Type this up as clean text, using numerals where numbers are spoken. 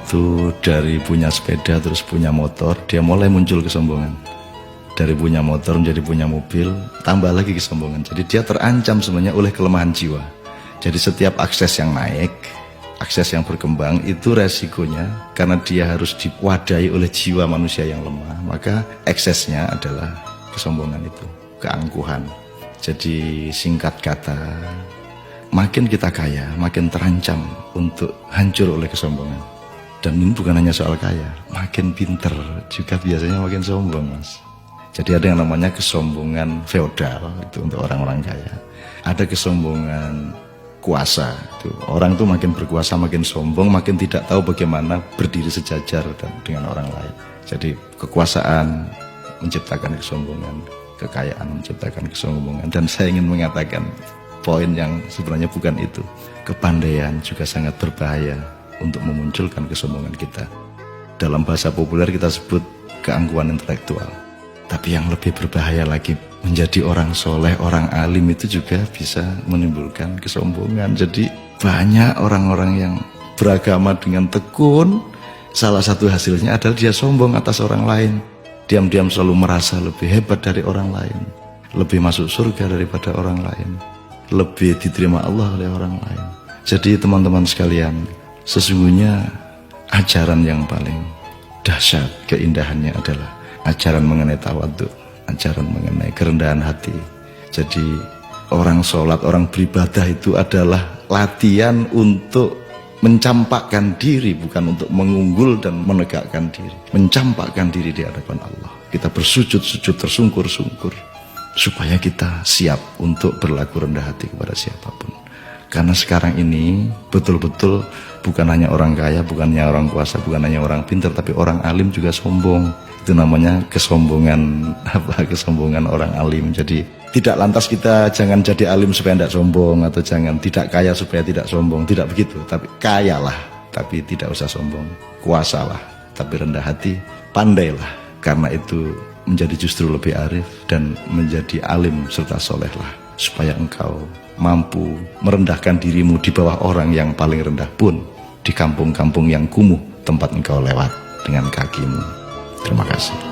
itu dari punya sepeda terus punya motor, dia mulai muncul kesombongan. Dari punya motor menjadi punya mobil, tambah lagi kesombongan. Jadi dia terancam sebenarnya oleh kelemahan jiwa. Jadi setiap akses yang naik, akses yang berkembang, itu resikonya karena dia harus diwadahi oleh jiwa manusia yang lemah, maka eksesnya adalah kesombongan itu, keangkuhan. Jadi singkat kata, makin kita kaya, makin terancam untuk hancur oleh kesombongan. Dan ini bukan hanya soal kaya, makin pinter juga biasanya makin sombong, Mas. Jadi ada yang namanya kesombongan feodal, itu untuk orang-orang kaya. Ada kesombongan kuasa, itu orang tuh makin berkuasa makin sombong, makin tidak tahu bagaimana berdiri sejajar dengan orang lain. Jadi kekuasaan menciptakan kesombongan, kekayaan menciptakan kesombongan. Dan saya ingin mengatakan poin yang sebenarnya bukan itu. Kepandaian juga sangat berbahaya untuk memunculkan kesombongan kita. Dalam bahasa populer kita sebut keangkuhan intelektual. Tapi yang lebih berbahaya lagi, menjadi orang soleh, orang alim itu juga bisa menimbulkan kesombongan. Jadi banyak orang-orang yang beragama dengan tekun, salah satu hasilnya adalah dia sombong atas orang lain. Diam-diam selalu merasa lebih hebat dari orang lain, lebih masuk surga daripada orang lain, lebih diterima Allah oleh orang lain. Jadi teman-teman sekalian, sesungguhnya ajaran yang paling dahsyat keindahannya adalah ajaran mengenai tawadhu, ajaran mengenai kerendahan hati. Jadi orang sholat, orang beribadah itu adalah latihan untuk mencampakkan diri, bukan untuk mengunggul dan menegakkan diri. Mencampakkan diri di hadapan Allah. Kita bersujud-sujud tersungkur-sungkur supaya kita siap untuk berlaku rendah hati kepada siapapun. Karena sekarang ini betul-betul bukan hanya orang kaya, bukan hanya orang kuasa, bukan hanya orang pintar, tapi orang alim juga sombong. Itu namanya kesombongan kesombongan orang alim. Jadi tidak lantas kita jangan jadi alim supaya tidak sombong, atau jangan tidak kaya supaya tidak sombong, tidak begitu. Tapi kayalah tapi tidak usah sombong, kuasalah tapi rendah hati, pandailah, karena itu menjadi justru lebih arif dan menjadi alim serta solehlah, supaya engkau mampu merendahkan dirimu di bawah orang yang paling rendah pun di kampung-kampung yang kumuh tempat engkau lewat dengan kakimu. Terima kasih.